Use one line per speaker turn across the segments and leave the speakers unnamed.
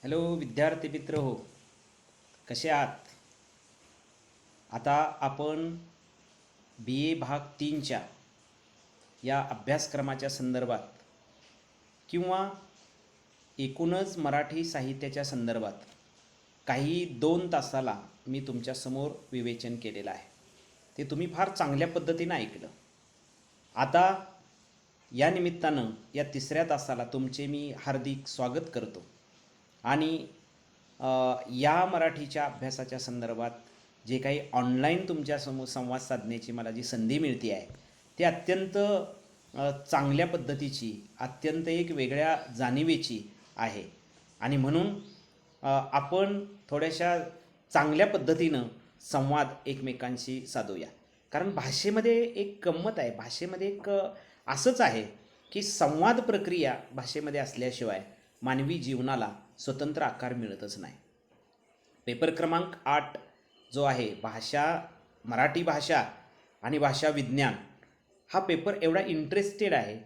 Hello विद्यार्थी मित्र हो, कसे आहात? आता आपण बी ए भाग 3च्या या अभ्यासक्रमाच्या संदर्भात किंवा एकूणच मराठी साहित्याच्या संदर्भात काही 2 तासाला मी तुमच्यासमोर विवेचन केलेलं आहे. ते तुम्ही फार चांगल्या पद्धतीनं ऐकलं. आता या निमित्तानं या 3ऱ्या तासाला तुमचे मी हार्दिक स्वागत करतो आणि या मराठीच्या अभ्यासाच्या संदर्भात जे काही ऑनलाईन तुमच्यासमोर संवाद साधण्याची मला जी संधी मिळते आहे ती अत्यंत चांगल्या पद्धतीची, अत्यंत एक वेगळ्या जाणिवेची आहे आणि म्हणून आपण थोड्याशा चांगल्या पद्धतीनं संवाद एकमेकांशी साधूया. कारण भाषेमध्ये एक गंमत आहे, भाषेमध्ये एक असंच आहे की संवाद प्रक्रिया भाषेमध्ये असल्याशिवाय मानवी जीवनाला स्वतंत्र आकार मिळतच नाही. पेपर क्रमांक 8 जो आहे भाषा, मराठी भाषा आणि भाषा विज्ञान, हा पेपर एवढा इंटरेस्टेड आहे,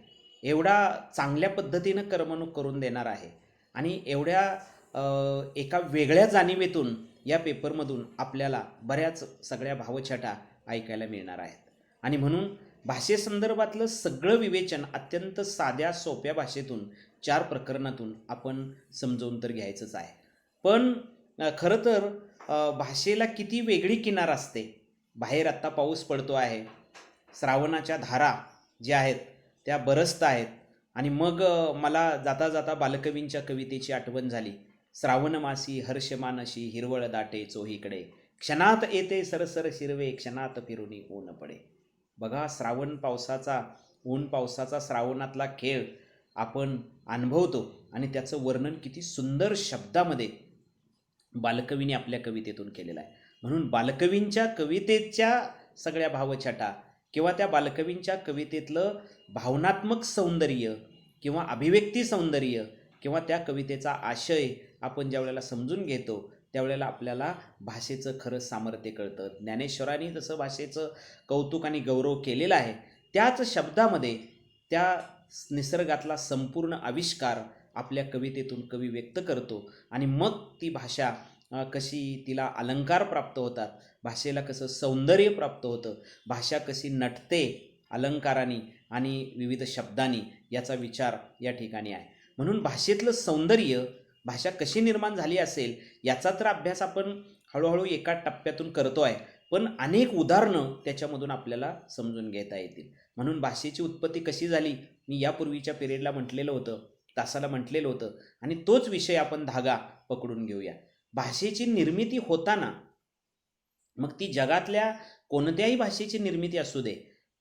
एवढा चांगल्या पद्धतीनं करमणूक करून देणार आहे आणि एवढ्या एका वेगळ्या जाणिवेतून या पेपरमधून आपल्याला बऱ्याच सगळ्या भावछटा ऐकायला मिळणार आहेत. आणि म्हणून भाषेसंदर्भातलं सगळं विवेचन अत्यंत साध्या सोप्या भाषेतून 4 प्रकरणातून आपण समजवून तर घ्यायचंच आहे. पण खरं तर भाषेला किती वेगळी किनार असते. बाहेर आत्ता पाऊस पडतो आहे, श्रावणाच्या धारा ज्या आहेत त्या बरसत आहेत आणि मग मला जाता जाता बालकवींच्या कवितेची आठवण झाली. श्रावणमासी हर्षमानशी हिरवळ दाटे चोहीकडे, क्षणात येते सरसर शिरवे क्षणात फिरुनी ऊन पडे. बघा, श्रावण पावसाचा, ऊन पावसाचा श्रावणातला खेळ आपण अनुभवतो आणि त्याचं वर्णन किती सुंदर शब्दामध्ये बालकवीने आपल्या कवितेतून केलेलं आहे. म्हणून बालकवींच्या कवितेच्या सगळ्या भावछटा किंवा त्या बालकवींच्या कवितेतलं भावनात्मक सौंदर्य किंवा अभिव्यक्ती सौंदर्य किंवा त्या कवितेचा आशय आपण ज्या वेळेला समजून घेतो त्यावेळेला आपल्याला भाषेचं खरं सामर्थ्य कळतं. ज्ञानेश्वरांनी जसं भाषेचं कौतुक आणि गौरव केलेलं आहे त्याच शब्दामध्ये त्या निसर्गातला संपूर्ण आविष्कार आपल्या कवितेतून कवी व्यक्त करतो आणि मग ती भाषा कशी तिला अलंकार प्राप्त होतात, भाषेला कसं सौंदर्य प्राप्त होतं, भाषा कशी नटते अलंकारांनी आणि विविध शब्दांनी, याचा विचार या ठिकाणी आहे. म्हणून भाषेतलं सौंदर्य, भाषा कशी निर्माण झाली असेल याचा तर अभ्यास आपण हळूहळू एका टप्प्यातून करतो आहे, पण अनेक उदाहरणं त्याच्यामधून आपल्याला समजून घेता येतील. म्हणून भाषेची उत्पत्ती कशी झाली मी यापूर्वीच्या पिरियडला म्हटलेलं होतं, तासाला म्हटलेलं होतं आणि तोच विषय आपण धागा पकडून घेऊया. भाषेची निर्मिती होताना मग ती जगातल्या कोणत्याही भाषेची निर्मिती असू दे,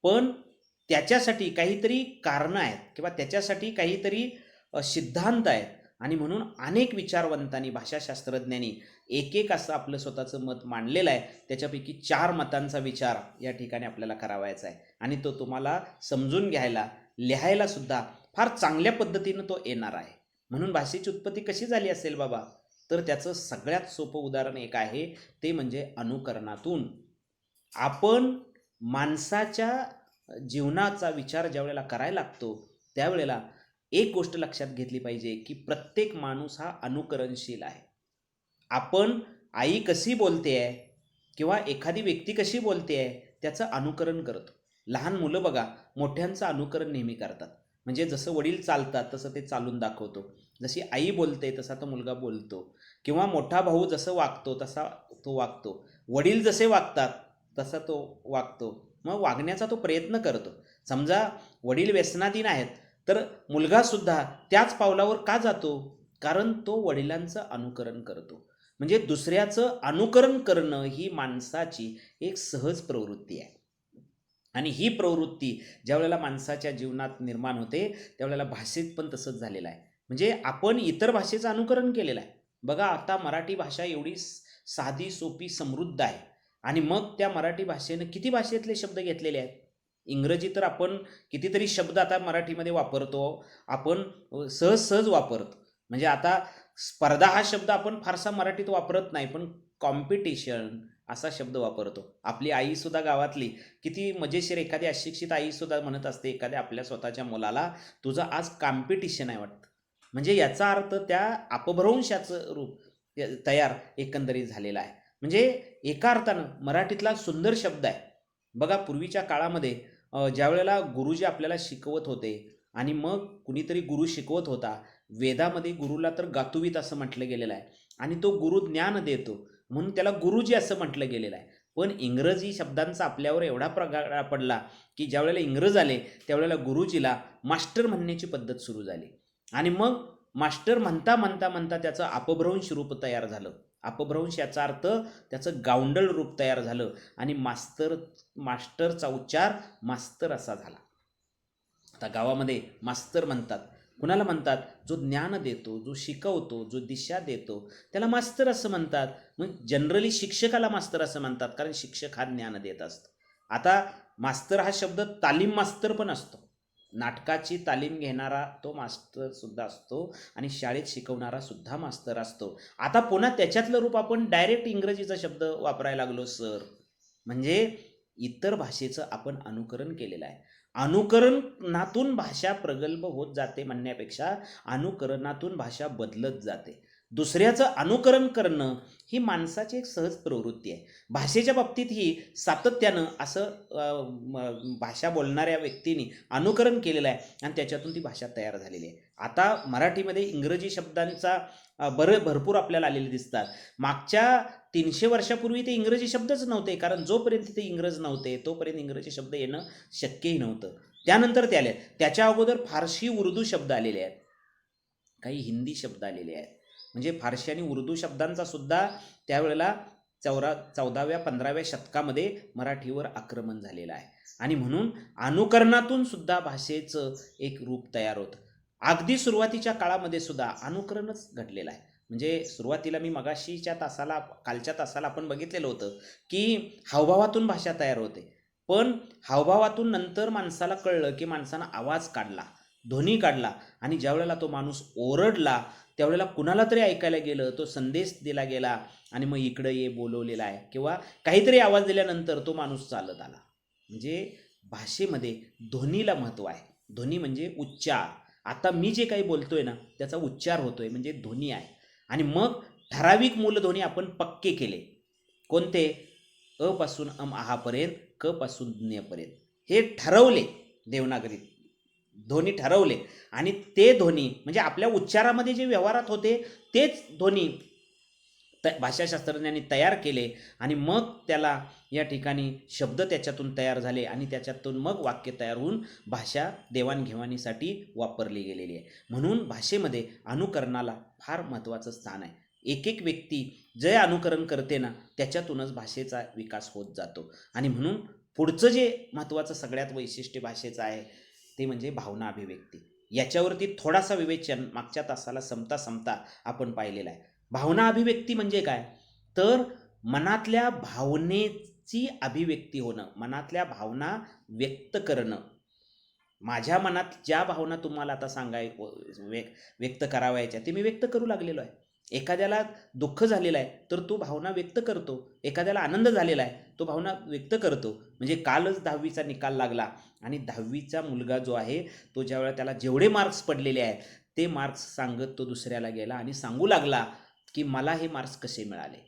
पण त्याच्यासाठी काहीतरी कारणं आहेत किंवा त्याच्यासाठी काहीतरी सिद्धांत आहेत आणि म्हणून अनेक विचारवंतांनी, भाषाशास्त्रज्ञांनी एक एक असं आपलं स्वतःचं मत मांडलेलं आहे. त्याच्यापैकी 4 मतांचा विचार या ठिकाणी आपल्याला करावायचा आहे आणि तो तुम्हाला समजून घ्यायला, लिहायला सुद्धा फार चांगल्या पद्धतीनं तो येणार आहे. म्हणून भाषेची उत्पत्ती कशी झाली असेल बाबा, तर त्याचं सगळ्यात सोपं उदाहरण एक आहे, ते म्हणजे अनुकरणातून. आपण माणसाच्या जीवनाचा विचार ज्या वेळेला करायला लागतो त्यावेळेला एक गोष्ट लक्षात घेतली पाहिजे की प्रत्येक माणूस हा अनुकरणशील आहे. आपण आई कशी बोलते आहे किंवा एखादी व्यक्ती कशी बोलते आहे त्याचं अनुकरण करतो. लहान मुलं बघा मोठ्यांचं अनुकरण नेहमी करतात. म्हणजे जसं वडील चालतात तसं ते चालून दाखवतो, जशी आई बोलते तसा तो मुलगा बोलतो किंवा मोठा भाऊ जसं वागतो तसा तो वागतो, वडील जसे वागतात तसा तो वागतो, मग वागण्याचा तो प्रयत्न करतो. समजा वडील व्यसनाधीन आहेत तर मुलगासुद्धा त्याच पावलावर का जातो, कारण तो वडिलांचं अनुकरण करतो. म्हणजे दुसऱ्याचं अनुकरण करणं ही माणसाची एक सहज प्रवृत्ती आहे आणि ही प्रवृत्ती ज्या वेळेला माणसाच्या जीवनात निर्माण होते त्यावेळेला भाषेत पण तसंच झालेलं आहे. म्हणजे आपण इतर भाषेचं अनुकरण केलेलं आहे. बघा, आता मराठी भाषा एवढी साधी सोपी समृद्ध आहे आणि मग त्या मराठी भाषेनं किती भाषेतले शब्द घेतलेले आहेत. इंग्रजी तर आपण कितीतरी शब्द आता मराठीमध्ये वापरतो, आपण सहज सहज वापरतो. म्हणजे आता स्पर्धा हा शब्द आपण फारसा मराठीत वापरत नाही, पण कॉम्पिटिशन असा शब्द वापरतो. आपली आईसुद्धा गावातली किती मजेशीर, एखादी अशिक्षित आईसुद्धा म्हणत असते एखाद्या आपल्या स्वतःच्या मुलाला, तुझं आज कॉम्पिटिशन आहे वाटतं. म्हणजे याचा अर्थ त्या अपभ्रंशाचं रूप तयार एकंदरीत झालेलं आहे. म्हणजे एका अर्थानं मराठीतला सुंदर शब्द आहे. बघा पूर्वीच्या काळामध्ये ज्यावेळेला गुरुजी आपल्याला शिकवत होते आणि मग कुणीतरी गुरु शिकवत होता. वेदामध्ये गुरुला तर गातुवीत असं म्हटलं गेलेलं आहे आणि तो गुरु ज्ञान देतो म्हणून त्याला गुरुजी असं म्हटलं गेलेलं आहे. पण इंग्रजी शब्दांचा आपल्यावर एवढा प्रभाव पडला की ज्यावेळेला इंग्रज आले त्यावेळेला गुरुजीला मास्टर म्हणण्याची पद्धत सुरू झाली आणि मग मास्टर म्हणता म्हणता म्हणता त्याचं अपभ्रंश रूप तयार झालं. अपभ्रंश याचा अर्थ त्याचं गावंडळ रूप तयार झालं आणि मास्टरचा उच्चार मास्तर असा झाला. आता गावामध्ये मास्तर म्हणतात. कुणाला म्हणतात? जो ज्ञान देतो, जो शिकवतो, जो दिशा देतो त्याला मास्तर असं म्हणतात. मग जनरली शिक्षकाला मास्तर असं म्हणतात कारण शिक्षक हा ज्ञान देत असतो. आता मास्तर हा शब्द तालीम मास्तर पण असतो. नाटकाची तालीम घेणारा तो मास्टर सुद्धा असतो आणि शाळेत शिकवणारा सुद्धा मास्तर असतो. आता पुन्हा त्याच्यातलं रूप आपण डायरेक्ट इंग्रजीचा शब्द वापरायला लागलो सर. म्हणजे इतर भाषेचं आपण अनुकरण केलेलं आहे. अनुकरणातून भाषा प्रगल्भ होत जाते म्हणण्यापेक्षा अनुकरणातून भाषा बदलत जाते. दुसऱ्याचं अनुकरण करणं ही माणसाची एक सहज प्रवृत्ती आहे. भाषेच्या बाबतीत ही सातत्यानं असं भाषा बोलणाऱ्या व्यक्तींनी अनुकरण केलेलं आहे आणि त्याच्यातून ती भाषा तयार झालेली आहे. आता मराठीमध्ये इंग्रजी शब्दांचा भरपूर आपल्याला आलेले दिसतात. मागच्या 300 वर्षापूर्वी ते इंग्रजी शब्दच नव्हते कारण जोपर्यंत ते इंग्रज नव्हते तोपर्यंत इंग्रजी शब्द येणं शक्यही नव्हतं. त्यानंतर ते आले. त्याच्या अगोदर फारशी उर्दू शब्द आलेले आहेत, काही हिंदी शब्द आलेले आहेत. म्हणजे फारशी आणि उर्दू शब्दांचा सुद्धा त्यावेळेला 14व्या 15व्या शतकामध्ये मराठीवर आक्रमण झालेलं आहे आणि म्हणून अनुकरणातून सुद्धा भाषेचं एक रूप तयार होतं. अगदी सुरुवातीच्या काळामध्ये सुद्धा अनुकरणच घडलेलं आहे. म्हणजे सुरुवातीला मी कालच्या तासाला आपण बघितलेलं होतं की हावभावातून भाषा तयार होते. पण हावभावातून नंतर माणसाला कळलं की माणसानं आवाज काढला, ध्वनी काढला आणि ज्यावेळेला तो माणूस ओरडला त्यावेळेला कुणाला तरी ऐकायला गेलं, तो संदेश दिला गेला आणि मग इकडं ये बोलवलेला आहे किंवा काहीतरी आवाज दिल्यानंतर तो माणूस चालत आला. म्हणजे भाषेमध्ये ध्वनीला महत्त्व आहे. ध्वनी म्हणजे उच्चार. आता मी जे काही बोलतोय ना त्याचा उच्चार होतोय म्हणजे ध्वनी आहे. आणि मग ठराविक मूलध्वनी आपण पक्के केले. कोणते? अ पासून अम आहापर्यंत, क पासून ज्ञपर्यंत हे ठरवले देवनागरीत. ध्वनी ठरवले आणि ते ध्वनी म्हणजे आपल्या उच्चारामध्ये जे व्यवहारात होते तेच ध्वनी भाषाशास्त्रज्ञांनी तयार केले आणि मग त्याला या ठिकाणी शब्द त्याच्यातून तयार झाले आणि त्याच्यातून मग वाक्य तयार होऊन भाषा देवाणघेवाणीसाठी वापरली गेलेली आहे. म्हणून भाषेमध्ये अनुकरणाला फार महत्त्वाचं स्थान आहे. एक एक व्यक्ती जे अनुकरण करते ना त्याच्यातूनच भाषेचा विकास होत जातो आणि म्हणून पुढचं जे महत्त्वाचं सगळ्यात वैशिष्ट्य भाषेचं आहे ते म्हणजे भावना अभिव्यक्ती. याच्यावरती थोडासा विवेचन मागच्या तासाला संपता आपण पाहिलेला आहे. भावना अभिव्यक्ती म्हणजे काय? तर मनातल्या भावनेची अभिव्यक्ती होणं, मनातल्या भावना व्यक्त करणं. माझ्या मनात ज्या भावना तुम्हाला आता व्यक्त करावायच्या ते मी व्यक्त करू लागलेलो आहे. एखाद्याला दुःख झालेलं आहे तर तो भावना व्यक्त करतो. एखाद्याला आनंद झालेला आहे तो भावना व्यक्त करतो. म्हणजे कालच 10वीचा निकाल लागला आणि 10वीचा मुलगा जो आहे तो ज्यावेळेला त्याला जेवढे मार्क्स पडलेले आहेत ते मार्क्स सांगत तो दुसऱ्याला गेला आणि सांगू लागला की मला हे मार्क्स कसे मिळाले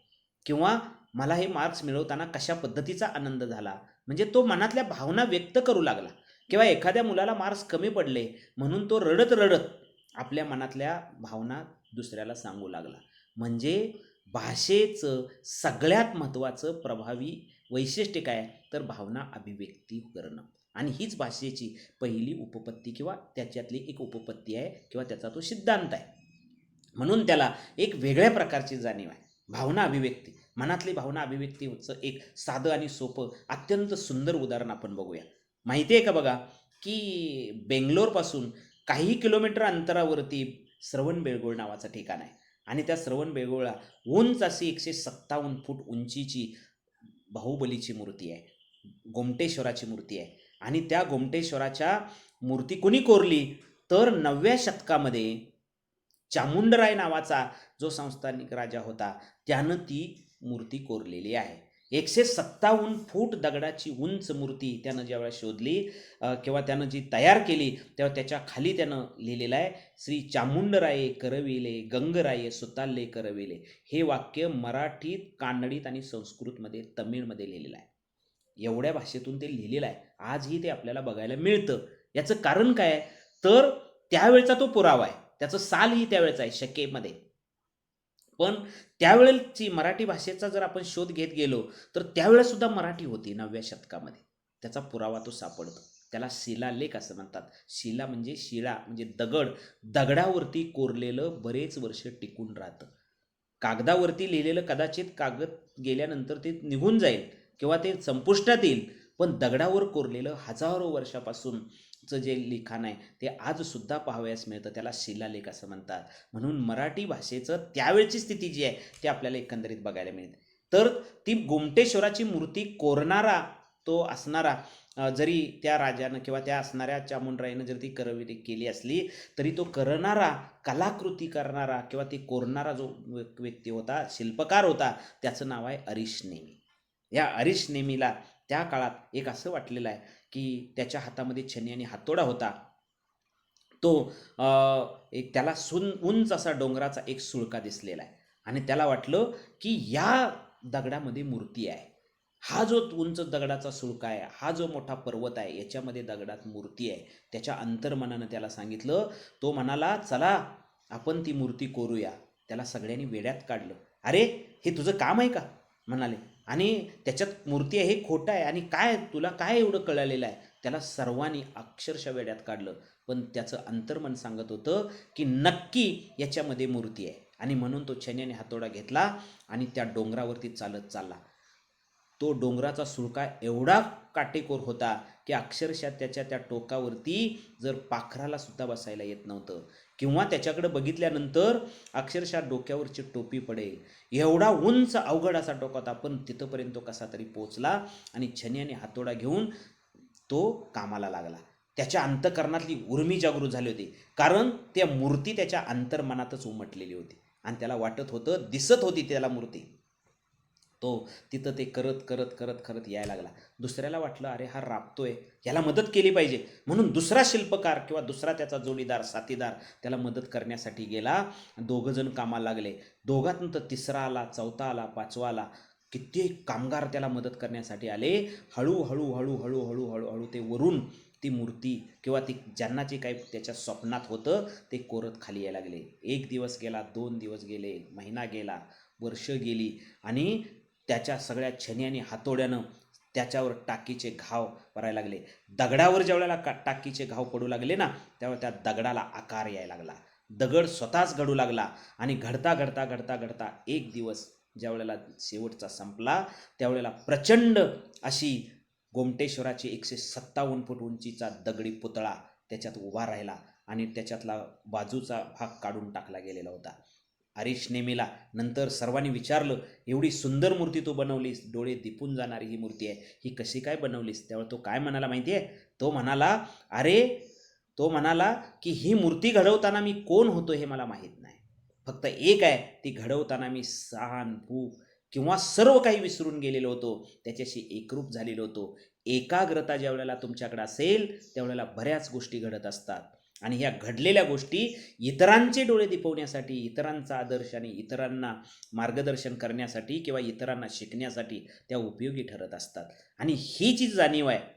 किंवा मला हे मार्क्स मिळवताना कशा पद्धतीचा आनंद झाला. म्हणजे तो मनातल्या भावना व्यक्त करू लागला. किंवा एखाद्या मुलाला मार्क्स कमी पडले म्हणून तो रडत रडत आपल्या मनातल्या भावना दुसऱ्याला सांगू लागला. म्हणजे भाषेचं सगळ्यात महत्त्वाचं प्रभावी वैशिष्ट्य काय? तर भावना अभिव्यक्ती करणं. आणि हीच भाषेची पहिली उपपत्ती किंवा त्याच्यातली एक उपपत्ती आहे किंवा त्याचा तो सिद्धांत आहे. म्हणून त्याला एक वेगळ्या प्रकारची जाणीव आहे. भावना अभिव्यक्ती, मनातली भावना अभिव्यक्तीचं एक साधं आणि सोपं अत्यंत सुंदर उदाहरण आपण बघूया. माहिती आहे का बघा की बेंगलोरपासून काही किलोमीटर अंतरावरती श्रवणबेळगोळ नावाचं ठिकाण आहे आणि त्या श्रवणबेळगोळला उंच अशी 157 फूट उंचीची बाहुबलीची मूर्ती आहे, गोमटेश्वराची मूर्ती आहे. आणि त्या गोमटेश्वराच्या मूर्ती कोणी कोरली? तर 9व्या शतकामध्ये चामुंडराय नावाचा जो संस्थानिक राजा होता त्यानं ती मूर्ती कोरलेली आहे. 157 फूट दगडाची उंच मूर्ती त्यानं ज्यावेळेला शोधली किंवा त्यानं जी तयार केली, तेव्हा त्याच्या खाली त्यानं लिहिलेलं आहे, श्री चामुंडराये करविले, गंगराये सुताल्ले करविले. हे वाक्य मराठीत, कानडीत आणि संस्कृतमध्ये, तमिळमध्ये लिहिलेलं आहे. एवढ्या भाषेतून ते लिहिलेलं आहे. आजही ते आपल्याला बघायला मिळतं. याचं कारण काय आहे? तर त्यावेळचा तो पुरावा आहे. त्याचं सालही त्यावेळेचं आहे, शकेमध्ये. पण त्यावेळेची मराठी भाषेचा जर आपण शोध घेत गेलो तर त्यावेळेस सुद्धा मराठी होती 9व्या शतकामध्ये. त्याचा पुरावा तो सापडतो. त्याला शिलालेख असं म्हणतात. शिला म्हणजे शिळा म्हणजे दगड. दगडावरती कोरलेलं बरेच वर्ष टिकून राहतं. कागदावरती लिहिलेलं कदाचित कागद गेल्यानंतर ते निघून जाईल किंवा ते संपुष्टात येईल, पण दगडावर कोरलेलं हजारो वर्षापासूनचं जे लिखाण आहे ते आजसुद्धा पाहावयास मिळतं. त्याला शिलालेख असं म्हणतात. म्हणून मराठी भाषेचं त्यावेळची स्थिती जी आहे ते आपल्याला एकंदरीत बघायला मिळते. तर ती गोमटेश्वराची मूर्ती कोरणारा तो असणारा जरी त्या राजानं किंवा त्या असणाऱ्या चामुंडराईनं जर ती केली असली तरी तो करणारा, कलाकृती करणारा किंवा ती कोरणारा जो व्यक्ती होता, शिल्पकार होता, त्याचं नाव आहे हरीश नेमी. या हरीश नेमीला त्या काळात एक असं वाटलेलं आहे की त्याच्या हातामध्ये छन्नी आणि हातोडा होता. तो एक त्याला उंच असा डोंगराचा एक सुळका दिसलेला आहे आणि त्याला वाटलं की या दगडामध्ये मूर्ती आहे. हा जो उंच दगडाचा सुळका आहे, हा जो मोठा पर्वत आहे, याच्यामध्ये दगडात मूर्ती आहे. त्याच्या अंतर्मनानं त्याला सांगितलं. तो म्हणाला, चला आपण ती मूर्ती कोरूया. त्याला सगळ्यांनी वेड्यात काढलं. अरे हे तुझं काम आहे का म्हणाले, आणि त्याच्यात मूर्ती आहे हे खोटं आहे, आणि काय तुला काय एवढं कळलेलं आहे. त्याला सर्वांनी अक्षरशः वेड्यात काढलं. पण त्याचं अंतर्मन सांगत होतं की नक्की याच्यामध्ये मूर्ती आहे. आणि म्हणून तो छन्याने हातोडा घेतला आणि त्या डोंगरावरती चालत चालला. तो डोंगराचा सुळका एवढा काटेकोर होता की अक्षरशः त्याच्या त्या टोकावरती जर पाखराला सुद्धा बसायला येत नव्हतं, किंवा त्याच्याकडे बघितल्यानंतर अक्षरशः डोक्यावरची टोपी पडेल एवढा उंच अवघड असा टोका होता. पण तिथंपर्यंत तो कसा तरी पोचला आणि छन्याने हातोडा घेऊन तो कामाला लागला. त्याच्या अंतःकरणातली उर्मी जागृत झाली होती, कारण त्या मूर्ती त्याच्या अंतर्मनातच उमटलेली होती आणि त्याला वाटत होतं, दिसत होती त्याला मूर्ती. तो तिथं ते करत करत करत करत यायला लागला. दुसऱ्याला वाटलं, अरे हा राबतोय, याला मदत केली पाहिजे, म्हणून दुसरा शिल्पकार किंवा दुसरा त्याचा जोडीदार, साथीदार त्याला मदत करण्यासाठी गेला. दोघंजण कामाला लागले. दोघांनंतर तिसरा आला, चौथा आला, पाचवा आला. कित्येक कामगार त्याला मदत करण्यासाठी आले. हळूहळू हळूहळू हळूहळू हळू ते वरून ती मूर्ती किंवा ती ज्यांना जे काही त्याच्या स्वप्नात होतं ते कोरत खाली यायला लागले. 1 दिवस गेला, 2 दिवस गेले, महिना गेला, वर्ष गेली, आणि त्याच्या सगळ्या छन्याने हातोड्यानं त्याच्यावर टाकीचे घाव पडायला लागले. दगडावर ज्यावेळेला टाकीचे घाव पडू लागले ना, त्यावेळेला त्या दगडाला आकार यायला लागला. दगड स्वतःच घडू लागला. आणि घडता घडता घडता घडता एक दिवस ज्यावेळेला शेवटचा संपला, त्यावेळेला प्रचंड अशी गोमटेश्वराची 157 फूट उंचीचा दगडी पुतळा त्याच्यात उभा राहिला आणि त्याच्यातला बाजूचा भाग काढून टाकला गेलेला होता. हरीश नेमीला नंतर सर्वांनी विचारलं, एवढी सुंदर मूर्ती तू बनवलीस, डोळे दिपून जाणारी ही मूर्ती आहे, ही कशी काय बनवलीस? त्यावेळेला तो काय म्हणाला माहिती आहे? तो म्हणाला की ही मूर्ती घडवताना मी कोण होतो हे मला माहीत नाही. फक्त एक आहे, ती घडवताना मी सहान, भूक किंवा सर्व काही विसरून गेलेलो होतो, त्याच्याशी एकरूप झालेलो होतो. एकाग्रता ज्या वेळेला तुमच्याकडे असेल त्यावेळेला बऱ्याच गोष्टी घडत असतात. आणि ह्या घडलेल्या गोष्टी इतरांचे डोळे दिपवण्यासाठी, इतरांचा आदर्श आणि इतरांना मार्गदर्शन करण्यासाठी किंवा इतरांना शिकण्यासाठी त्या उपयोगी ठरत असतात. आणि ही जी जाणीव आहे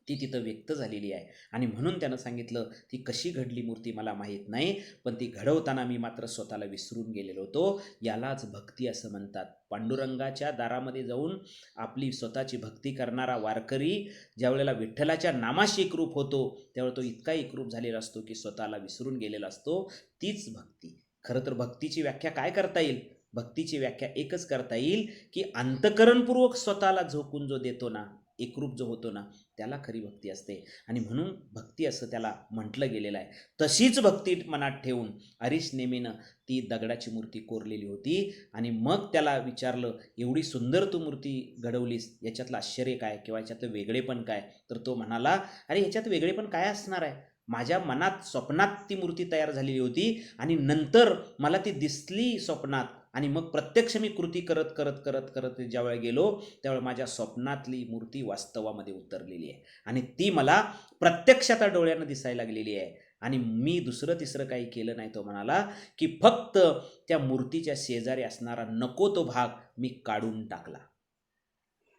ती तिथं व्यक्त झालेली आहे. आणि म्हणून त्यानं सांगितलं, ती कशी घडली मूर्ती मला माहीत नाही, पण ती घडवताना मी मात्र स्वतःला विसरून गेलेलो होतो. यालाच भक्ती असं म्हणतात. पांडुरंगाच्या दारामध्ये जाऊन आपली स्वतःची भक्ती करणारा वारकरी ज्यावेळेला विठ्ठलाच्या नामाशी एकरूप होतो, त्यावेळेला तो इतका एकरूप झालेला असतो की स्वतःला विसरून गेलेला असतो. तीच भक्ती. खरं तर भक्तीची व्याख्या काय करता येईल? भक्तीची व्याख्या एकच करता येईल की अंतःकरणपूर्वक स्वतःला झोकून जो देतो ना, एकरूप जो होतो ना, त्याला खरी भक्ती असते. आणि म्हणून भक्ती असं त्याला म्हटलं गेलेलं आहे. तशीच भक्ती मनात ठेवून हरीश नेमीनं ती दगडाची मूर्ती कोरलेली होती. आणि मग त्याला विचारलं, एवढी सुंदर तू मूर्ती घडवलीस, याच्यातलं आश्चर्य काय किंवा याच्यातलं वेगळेपण काय? तर तो म्हणाला, अरे ह्याच्यात वेगळेपण काय असणार आहे? माझ्या मनात स्वप्नात ती मूर्ती तयार झालेली होती आणि नंतर मला ती दिसली स्वप्नात, आणि मग प्रत्यक्ष मी कृती करत करत करत करत ज्यावेळी गेलो त्यावेळी माझ्या स्वप्नातली मूर्ती वास्तवामध्ये उतरलेली आहे आणि ती मला प्रत्यक्ष आता डोळ्यानं दिसायला लागलेली आहे. आणि मी दुसरं तिसरं काही केलं नाही. तो म्हणाला की फक्त त्या मूर्तीच्या शेजारी असणारा नको तो भाग मी काढून टाकला.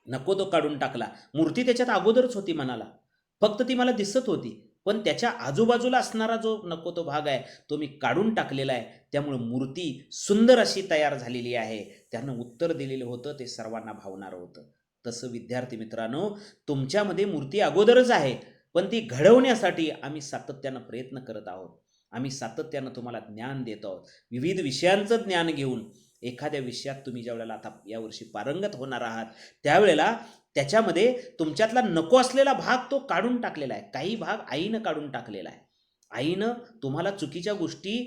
नको तो काढून टाकला. मूर्ती त्याच्यात अगोदरच होती म्हणाला, फक्त ती मला दिसत होती, पण त्याच्या आजूबाजूला असणारा जो नको तो भाग आहे तो मी काढून टाकलेला आहे. त्यामुळे मूर्ती सुंदर अशी तयार झालेली आहे. त्यानं उत्तर दिलेलं होतं ते सर्वांना भावणारं होतं. तसं विद्यार्थी मित्रांनो, तुमच्यामध्ये मूर्ती अगोदरच आहे, पण ती घडवण्यासाठी आम्ही सातत्यानं प्रयत्न करत आहोत. आम्ही सातत्यानं तुम्हाला ज्ञान देत आहोत. विविध विषयांचं ज्ञान घेऊन एखाद्या विषयात तुम्ही ज्यावेळेला आता यावर्षी पारंगत होणार आहात त्यावेळेला त्याच्यामध्ये तुमच्यातला नको असलेला भाग तो काढून टाकलेला आहे. काही भाग आईनं काढून टाकलेला आहे. आईनं तुम्हाला चुकीच्या गोष्टी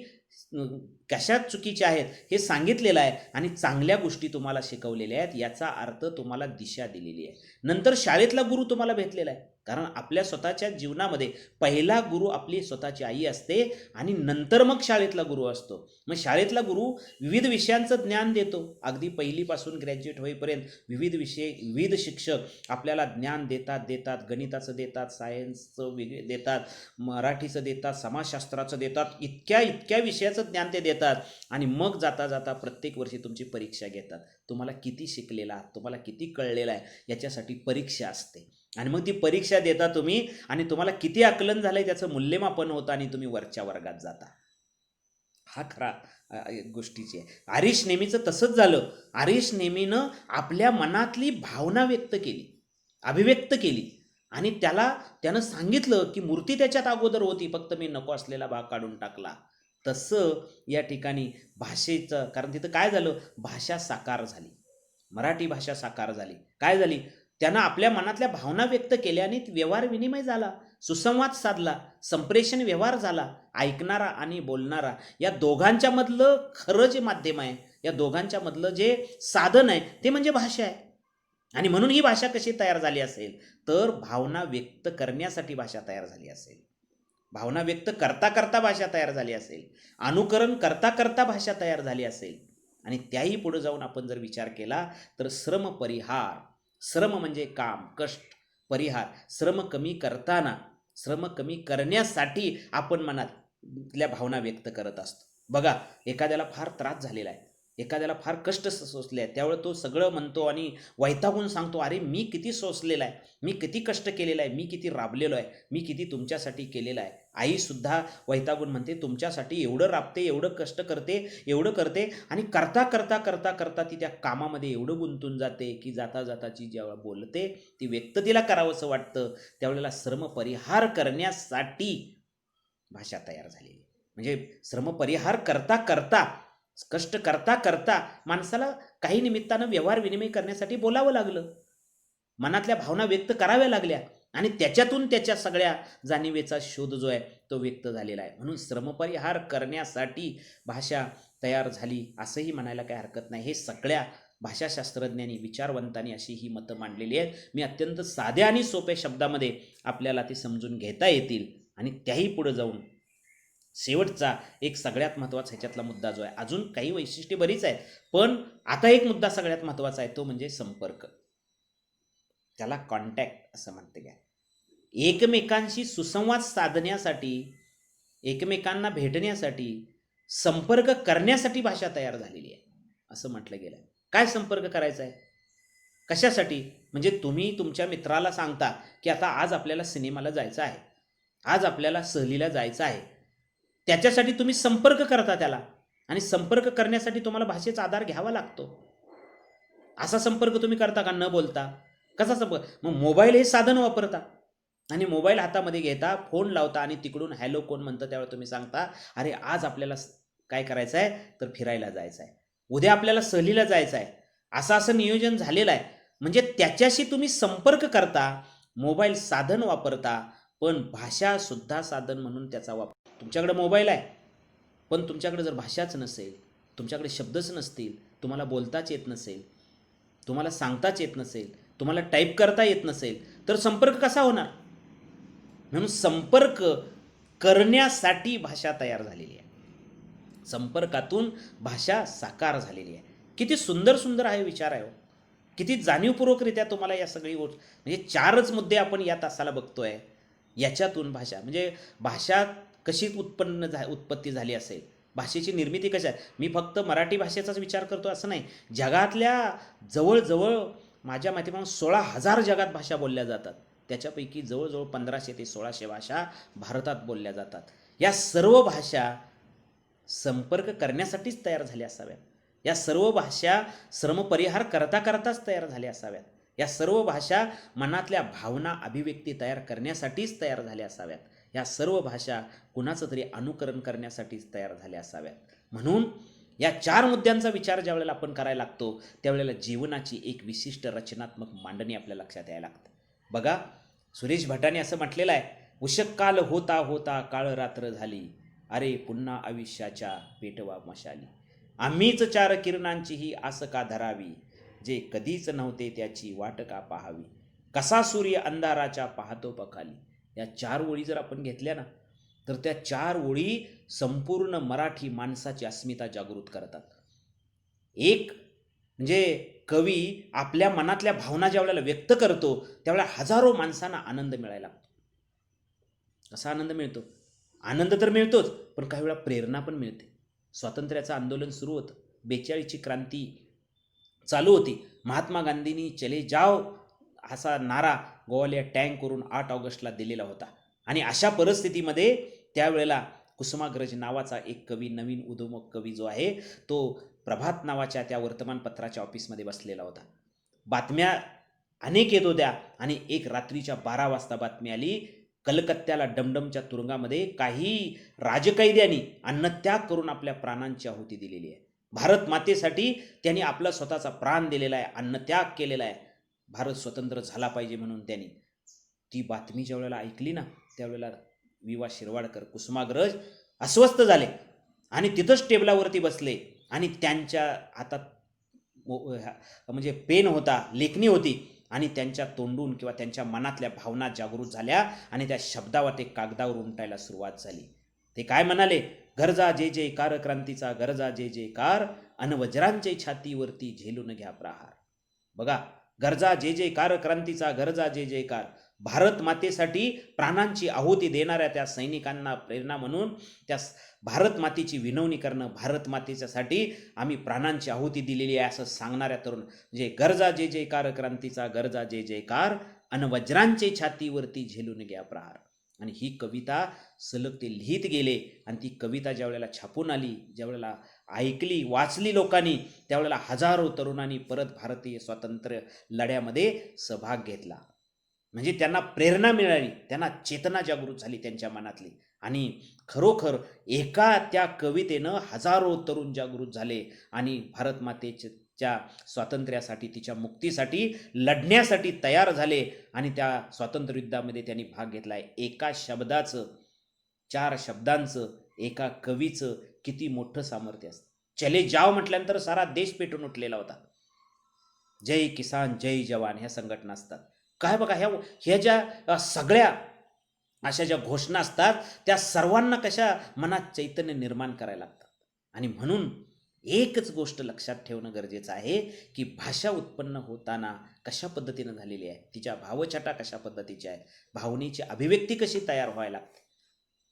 कशात चुकीच्या आहेत हे सांगितलेलं आहे आणि चांगल्या गोष्टी तुम्हाला शिकवलेल्या आहेत. याचा अर्थ तुम्हाला दिशा दिलेली आहे. नंतर शाळेतला गुरु तुम्हाला भेटलेला आहे, कारण आपल्या स्वतःच्या जीवनामध्ये पहिला गुरु आपली स्वतःची आई असते आणि नंतर मग शाळेतला गुरु असतो. मग शाळेतला गुरु विविध विषयांचं ज्ञान देतो. अगदी पहिलीपासून ग्रॅज्युएट होईपर्यंत विविध विषय विविध शिक्षक आपल्याला ज्ञान देतात. गणिताचं देतात, सायन्सचं वेगळे देतात, मराठीचं देतात, समाजशास्त्राचं देतात, इतक्या विषयाचं ज्ञान ते देतात. आणि मग जाता जाता प्रत्येक वर्षी तुमची परीक्षा घेतात. तुम्हाला किती शिकलेला आहात, तुम्हाला किती कळलेलं आहे याच्यासाठी परीक्षा असते. आणि मग ती परीक्षा देता तुम्ही आणि तुम्हाला किती आकलन झालंय त्याचं मूल्यमापन होतं आणि तुम्ही वरच्या वर्गात जाता. हा खरा गोष्टीची आहे. आरिश नेमीचं तसंच झालं. आरिश नेमीनं आपल्या मनातली भावना व्यक्त केली, अभिव्यक्त केली आणि त्यानं सांगितलं की मूर्ती त्याच्यात अगोदर होती, फक्त मी नको असलेला भाग काढून टाकला. तसं या ठिकाणी भाषेचं, कारण तिथं काय झालं, भाषा साकार झाली, मराठी भाषा साकार झाली. काय झाली, त्यानं आपल्या मनातल्या भावना व्यक्त केल्या आणि व्यवहार विनिमय झाला, सुसंवाद साधला, संप्रेषण व्यवहार झाला. ऐकणारा आणि बोलणारा या दोघांच्या मधलं खरं जे माध्यम आहे, या दोघांच्या मधलं जे साधन आहे ते म्हणजे भाषा आहे. आणि म्हणून ही भाषा कशी तयार झाली असेल, तर भावना व्यक्त करण्यासाठी भाषा तयार झाली असेल. भावना व्यक्त करता करता भाषा तयार झाली असेल, अनुकरण करता करता भाषा तयार झाली असेल. आणि त्याही पुढे जाऊन आपण जर विचार केला तर श्रम परिहार, श्रम म्हणजे काम, कष्ट, परिहार, श्रम कमी करताना, श्रम कमी करण्यासाठी आपण मनातल्या भावना व्यक्त करत असतो. बघा, एखाद्याला फार त्रास झालेला आहे, एखाद्याला फार कष्ट सोसले आहे, त्यावेळेस तो सगळं म्हणतो आणि वैतागून सांगतो, अरे मी किती सोसलेला आहे, मी किती कष्ट केलेलं आहे, मी किती राबलेलो आहे, मी किती तुमच्यासाठी केलेलं आहे. आईसुद्धा वैतागून म्हणते, तुमच्यासाठी एवढं राबते, एवढं कष्ट करते, एवढं करते, आणि करता करता करता करता ती त्या कामामध्ये एवढं गुंतून जाते की जाता जाताची जेव्हा बोलते ती व्यक्त तिला करावंसं वाटतं. त्यावेळेला श्रम परिहार करण्यासाठी भाषा तयार झालेली. म्हणजे श्रम परिहार करता करता, कष्ट करता करता माणसाला काही निमित्तानं व्यवहार विनिमय करण्यासाठी बोलावं लागलं, मनातल्या भावना व्यक्त कराव्या लागल्या आणि त्याच्यातून त्याच्या सगळ्या जाणीवेचा शोध जो आहे तो व्यक्त झालेला आहे. म्हणून श्रमपरिहार करण्यासाठी भाषा तयार झाली असंही म्हणायला काही हरकत नाही. हे सगळ्या भाषाशास्त्रज्ञांनी, विचारवंतांनी अशी ही मतं मांडलेली आहेत. मी अत्यंत साध्या आणि सोप्या शब्दामध्ये आपल्याला ते समजून घेता येतील. आणि त्याही पुढे जाऊन शेवटचा एक सगळ्यात महत्त्वाचा ह्याच्यातला मुद्दा जो आहे, अजून काही वैशिष्ट्ये बरीच आहेत, पण आता एक मुद्दा सगळ्यात महत्त्वाचा आहे, तो म्हणजे संपर्क. त्याला कॉन्टॅक्ट असं म्हणते. काय, एकमेकांशी सुसंवाद साधण्यासाठी, एकमेकांना भेटण्यासाठी, संपर्क करण्यासाठी भाषा तयार झालेली आहे असं म्हटलं गेलं. काय संपर्क करायचा आहे, कशासाठी, म्हणजे तुम्ही तुमच्या मित्राला सांगता की आता आज आपल्याला सिनेमाला जायचं आहे, आज आपल्याला सहलीला जायचं आहे, त्याच्यासाठी तुम्ही संपर्क करता त्याला. आणि संपर्क करण्यासाठी तुम्हाला भाषेचा आधार घ्यावा लागतो. असा संपर्क तुम्ही करता का न बोलता? कसा संपर्क? मग मोबाईल हे साधन वापरता आणि मोबाईल हातामध्ये घेता, फोन लावता आणि तिकडून हॅलो कोण म्हणतं त्यावेळेला तुम्ही सांगता, अरे आज आपल्याला काय करायचं आहे, तर फिरायला जायचं आहे, उद्या आपल्याला सहलीला जायचं आहे, असं नियोजन झालेलं आहे. म्हणजे त्याच्याशी तुम्ही संपर्क करता, मोबाईल साधन वापरता, पण भाषा सुद्धा साधन म्हणून त्याचा वापर. तुमच्याकडे मोबाईल आहे, पण तुमच्याकडे जर भाषाच नसेल, तुमच्याकडे शब्दच नसतील, तुम्हाला बोलताच येत नसेल, तुम्हाला सांगताच येत नसेल, तुम्हाला टाईप करता येत नसेल, तर संपर्क कसा होणार? म्हणून संपर्क करण्यासाठी भाषा तयार झालेली आहे. संपर्कातून भाषा साकार झालेली आहे. किती सुंदर सुंदर आहे विचार आहे हो. किती जाणीवपूर्वकरित्या तुम्हाला या सगळी गोष्ट म्हणजे 4च मुद्दे आपण या तासाला बघतोय. याच्यातून भाषा म्हणजे भाषा कशी उत्पत्ती झाली असेल, भाषेची निर्मिती कशी आहे. मी फक्त मराठी भाषेचाच विचार करतो असं नाही. जगातल्या जवळजवळ माझ्या माहितीप्रमाणे 16,000 जगात भाषा बोलल्या जातात. त्याच्यापैकी जवळजवळ 1500 ते 1600 भाषा भारतात बोलल्या जातात. या सर्व भाषा संपर्क करण्यासाठीच तयार झाल्या असाव्यात. या सर्व भाषा श्रमपरिहार करता करताच तयार झाल्या असाव्यात. या सर्व भाषा मनातल्या भावना अभिव्यक्ती तयार करण्यासाठीच तयार झाल्या असाव्यात. या सर्व भाषा कुणाचं तरी अनुकरण करण्यासाठीच तयार झाल्या असाव्यात. म्हणून या 4 मुद्द्यांचा विचार ज्या वेळेला आपण करायला लागतो त्यावेळेला जीवनाची एक विशिष्ट रचनात्मक मांडणी आपल्या लक्षात यायला लागते. बघा, सुरेश भटांनी असं म्हटलेलं आहे, उषःकाल होता होता काळ रात्र झाली, अरे पुन्हा आयुष्याच्या पेटवा मशाली. आम्हीच 4 किरणांची ही आस का धरावी, जे कधीच नव्हते त्याची वाट का पाहावी. कसा सूर्य अंधाराच्या पाहतो पखाली. या 4 ओळी जर आपण घेतल्या ना तर त्या 4 ओळी संपूर्ण मराठी माणसाची अस्मिता जागृत करतात. एक म्हणजे कवी आपल्या मनातल्या भावना ज्या वेळेला व्यक्त करतो त्यावेळेला हजारो माणसांना आनंद मिळायला लागतो. कसा आनंद मिळतो? आनंद तर मिळतोच, पण काही वेळा प्रेरणा पण मिळते. स्वातंत्र्याचं आंदोलन सुरू होतं, 42ची क्रांती चालू होती. महात्मा गांधींनी चले जाओ असा नारा गोवालिया टँक करून 8 ऑगस्टला दिलेला होता. आणि अशा परिस्थितीमध्ये त्यावेळेला कुसुमाग्रज नावाचा एक कवी, नवीन उद्योमक कवी जो आहे तो प्रभात नावाच्या त्या वर्तमानपत्राच्या ऑफिसमध्ये बसलेला होता. बातम्या अनेक येत होत्या आणि एक रात्रीच्या 12 वाजता बातमी आली, कलकत्त्याला डमडमच्या तुरुंगामध्ये काही राजकैद्यांनी अन्नत्याग करून आपल्या प्राणांची आहुती दिलेली आहे. भारत मातेसाठी त्यांनी आपला स्वतःचा प्राण दिलेला आहे, अन्नत्याग केलेला आहे. भारत स्वतंत्र झाला पाहिजे म्हणून त्यांनी ती बातमी ज्या वेळेला ऐकली ना त्यावेळेला विवा शिरवाडकर, कुसुमाग्रज अस्वस्थ झाले आणि तिथंच टेबलावरती बसले आणि त्यांच्या हातात म्हणजे पेन होता, लेखणी होती आणि त्यांच्या तोंडून किंवा त्यांच्या मनातल्या भावना जागृत झाल्या आणि त्या शब्दावर ते कागदावर उमटायला सुरुवात झाली. ते काय म्हणाले? गरजा जे जे कार क्रांतीचा, गरजा जे जे कार, अन वज्रांचे छातीवरती झेलून घ्या प्रहार. बघा, गरजा जे जे कार क्रांतीचा, गरजा जे जे कार. भारत मातेसाठी प्राणांची आहुती देणाऱ्या त्या सैनिकांना प्रेरणा म्हणून त्या भारत मातेची विनवणी करणं, भारत मातेच्यासाठी आम्ही प्राणांची आहुती दिलेली आहे असं सांगणाऱ्या तरुण म्हणजे गरजा जे जे कार क्रांतीचा, गरजा जे जे कार, अन वज्रांचे छातीवरती झेलून घ्या प्रहार. आणि ही कविता सलग ते लिहित गेले आणि ती कविता ज्या वेळेला छापून आली, ज्या वेळेला ऐकली, वाचली लोकांनी, त्यावेळेला हजारो तरुणांनी परत भारतीय स्वातंत्र्य लढ्यामध्ये सहभाग घेतला. म्हणजे त्यांना प्रेरणा मिळाली, त्यांना चेतना जागृत झाली त्यांच्या मनातली. आणि खरोखर एका त्या कवितेनं हजारो तरुण जागृत झाले आणि भारत मातेच्या स्वातंत्र्यासाठी, तिच्या मुक्तीसाठी लढण्यासाठी तयार झाले आणि त्या स्वातंत्र्य युद्धामध्ये त्यांनी भाग घेतलाय. एका शब्दाचं, 4 शब्दांचं, एका कवीचं किती मोठं सामर्थ्य असतं. चले जाव म्हटल्यानंतर सारा देश पेटून उठलेला होता. जय किसान, जय जवान ह्या संघटना असतात. काय बघा, ह्या ज्या सगळ्या अशा ज्या घोषणा असतात त्या सर्वांना कशा मनात चैतन्य निर्माण करायला लागतात. आणि म्हणून एकच गोष्ट लक्षात ठेवणं गरजेचं आहे की भाषा उत्पन्न होताना कशा पद्धतीनं झालेली आहे, तिच्या भावछटा कशा पद्धतीच्या आहेत, भावनेची अभिव्यक्ती कशी तयार व्हायला लागते.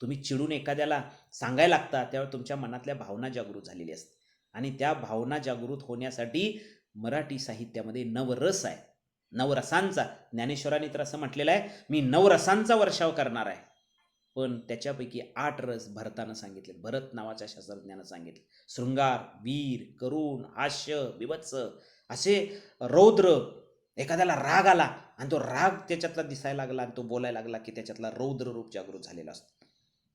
तुम्ही चिडून एखाद्याला सांगायला लागता त्यावेळी तुमच्या मनातल्या भावना जागृत झालेली असते आणि त्या भावना जागृत होण्यासाठी मराठी साहित्यामध्ये नवरस आहे, नवरसांचा. ज्ञानेश्वरांनी तर असं म्हटलेलं आहे, मी नवरसांचा वर्षाव करणार आहे. पण त्याच्यापैकी 8 रस भरतानं सांगितले, भरत नावाच्या शास्त्रज्ञानं सांगितले. शृंगार, वीर, करुण, हास्य, विभत्स असे रौद्र. एखाद्याला राग आला आणि तो राग त्याच्यातला दिसायला लागला आणि तो बोलायला लागला की त्याच्यातला रौद्र रूप जागृत झालेला असतो.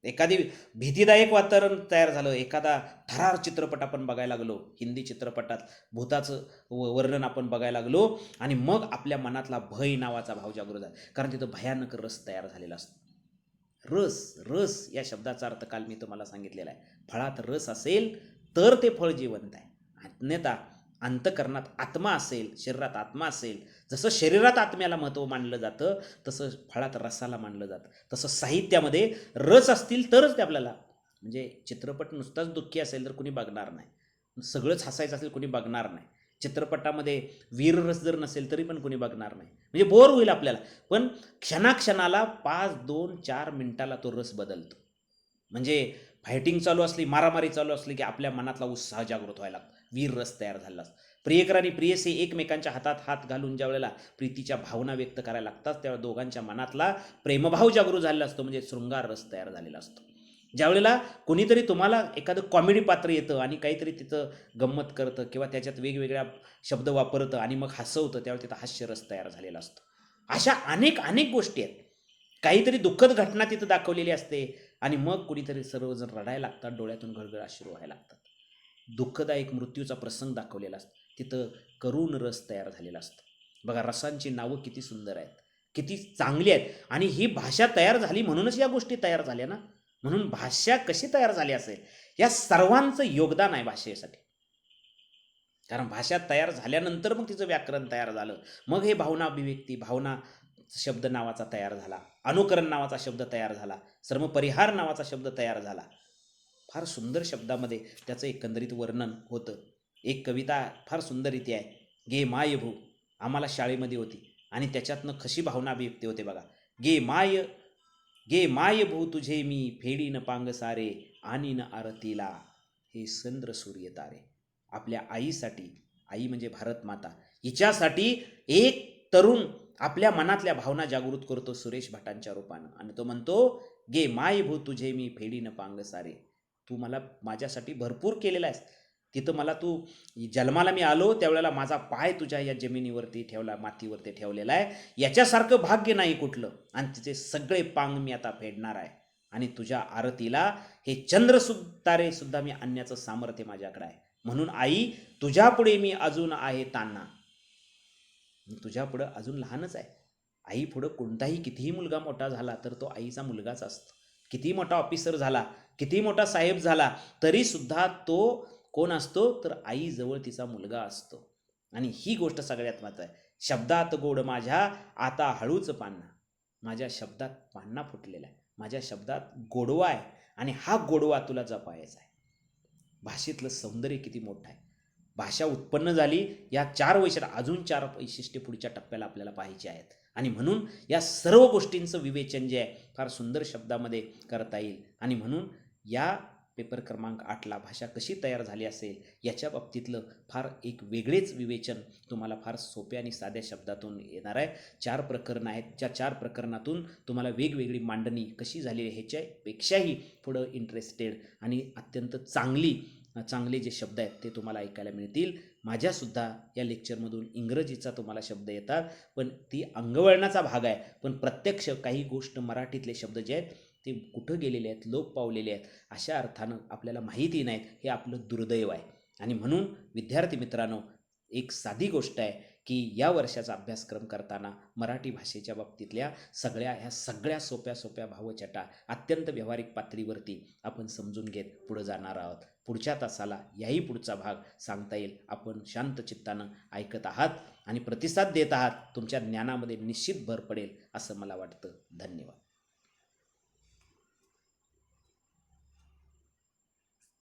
एखादी भीतीदायक वातावरण तयार झालं, एखादा थरार चित्रपट आपण बघायला लागलो, हिंदी चित्रपटात भूताचं वर्णन आपण बघायला लागलो आणि मग आपल्या मनातला भय नावाचा भाव जागृत झाला, कारण तिथं भयानक रस तयार झालेला असतो. रस या शब्दाचा अर्थ काल मी तुम्हाला सांगितलेला आहे. फळात रस असेल तर ते फळ जिवंत आहे. अन्यथा अंतःकरणात आत्मा असेल, शरीरात आत्मा असेल, जसं शरीरात आत्म्याला महत्त्व मानलं जातं तसं फळात रसाला मानलं जातं. तसं साहित्यामध्ये रस असतील तरच ते आपल्याला म्हणजे चित्रपट नुसताच दुःखी असेल तर कुणी बघणार नाही, सगळंच हसायचं असेल कुणी बघणार नाही, चित्रपटामध्ये वीररस जर नसेल तरी पण कुणी बघणार नाही, म्हणजे बोर होईल आपल्याला. पण क्षणाक्षणाला 5, 2, 4 मिनिटाला तो रस बदलतो. म्हणजे फायटिंग चालू असली, मारामारी चालू असली की आपल्या मनातला उत्साह जागृत व्हायला लागतो, वीर रस तयार झाला असतो. प्रियकर आणि प्रियसी एकमेकांच्या हातात हात घालून ज्या वेळेला प्रीतीच्या भावना व्यक्त करायला लागतात त्यावेळेला दोघांच्या मनातला प्रेमभाव जागृत झालेला असतो, म्हणजे शृंगार रस तयार झालेला असतो. ज्यावेळेला कोणीतरी तुम्हाला एखादं कॉमेडी पात्र येतं आणि काहीतरी तिथं गंमत करतं किंवा त्याच्यात वेगवेगळ्या शब्द वापरतं आणि मग हसवतं, त्यावेळेला तिथं हास्यरस तयार झालेला असतो. अशा अनेक अनेक गोष्टी आहेत. काहीतरी दुःखद घटना तिथं दाखवलेली असते आणि मग कुणीतरी सर्वजण रडायला लागतात, डोळ्यातून घळघळ अश्रू व्हायला लागतात. दुःखदायक मृत्यूचा प्रसंग दाखवलेला असतो, तिथं करुण रस तयार झालेला असतो. बघा, रसांची नावं किती सुंदर आहेत, किती चांगली आहेत. आणि ही भाषा तयार झाली म्हणूनच या गोष्टी तयार झाल्या ना. म्हणून भाषा कशी तयार झाली असेल, या सर्वांचं योगदान आहे भाषेसाठी. कारण भाषा तयार झाल्यानंतर मग तिचं व्याकरण तयार झालं, मग हे भावना अभिव्यक्ती, भावना शब्द नावाचा तयार झाला, अनुकरण नावाचा शब्द तयार झाला, श्रमपरिहार नावाचा शब्द तयार झाला. फार सुंदर शब्दामध्ये त्याचं एकंदरीत वर्णन होतं. एक कविता फार सुंदर इथे आहे, गे माय भू, आम्हाला शाळेमध्ये होती आणि त्याच्यातनं कशी भावना अभिव्यक्ती होते बघा. गे माय भू तुझे मी फेडीन पांग सारे, आणि न आरतीला हे चंद्र सूर्य तारे. आपल्या आईसाठी, आई म्हणजे भारत माता, हिच्यासाठी एक तरुण आपल्या मनातल्या भावना जागृत करतो सुरेश भटांच्या रूपानं आणि तो म्हणतो, गे माय भू तुझे मी फेडीन पांग सारे. तू मला माझ्यासाठी भरपूर केलेला आहेस. तिथं मला तू जन्माला मी आलो त्यावेळेला माझा पाय तुझ्या या जमिनीवरती ठेवला, मातीवरती ठेवलेला आहे. याच्यासारखं भाग्य नाही कुठलं आणि तिचे सगळे पांग मी आता फेडणार आहे आणि तुझ्या आरतीला हे तारे सुद्धा मी आणण्याचं सामर्थ्य माझ्याकडे आहे. म्हणून आई, तुझ्यापुढे मी अजून आहे तान्हा. तुझ्यापुढं अजून लहानच आहे. आई पुढं कोणताही कितीही मुलगा मोठा झाला तर तो आईचा मुलगाच असतो. किती मोठा ऑफिसर झाला, किती मोठा साहेब झाला, तरी सुद्धा तो कोण असतो तर आईजवळ तिचा मुलगा असतो. आणि ही गोष्ट सगळ्यात महत्त्वाची आहे. शब्दात गोड माझ्या आता हळूच पान्हा. माझ्या शब्दात पान्हा फुटलेला आहे, माझ्या शब्दात गोडवा आहे आणि हा गोडवा तुला जपायचा आहे. भाषेतलं सौंदर्य किती मोठं आहे. भाषा उत्पन्न झाली, या 4 वैशिष्ट्य, अजून 4 वैशिष्ट्ये पुढच्या टप्प्याला आपल्याला पाहिजे आहेत. आणि म्हणून या सर्व गोष्टींचं विवेचन जे आहे फार सुंदर शब्दामध्ये करता येईल. आणि म्हणून या पेपर क्रमांक 8ला भाषा कशी तयार झाली असेल याच्या बाबतीतलं फार एक वेगळेच विवेचन तुम्हाला फार सोप्या आणि साध्या शब्दातून येणार आहे. 4 प्रकरणं आहेत, ज्या 4 प्रकरणातून तुम्हाला वेगवेगळी मांडणी कशी झाली आहे ह्याच्यापेक्षाही पुढं इंटरेस्टेड आणि अत्यंत चांगले जे शब्द आहेत ते तुम्हाला ऐकायला मिळतील. माझ्यासुद्धा या लेक्चरमधून इंग्रजीचा तुम्हाला शब्द येतात, पण ती अंगवळणाचा भाग आहे. पण प्रत्यक्ष काही गोष्ट मराठीतले शब्द जे आहेत ते कुठं गेलेले आहेत, लोप पावलेले आहेत, अशा अर्थानं आपल्याला माहिती नाहीत. हे आपलं दुर्दैव आहे. आणि म्हणून विद्यार्थी मित्रांनो, एक साधी गोष्ट आहे की या वर्षाचा अभ्यासक्रम करताना मराठी भाषेच्या बाबतीतल्या ह्या सगळ्या सोप्या भावछटा अत्यंत व्यावहारिक पातळीवरती आपण समजून घेत पुढं जाणार आहोत. पुढच्या तासाला याही पुढचा भाग सांगता येईल. आपण शांत चित्तानं ऐकत आहात आणि प्रतिसाद देत आहात. तुमच्या ज्ञानामध्ये निश्चित भर पडेल असं मला वाटतं. धन्यवाद.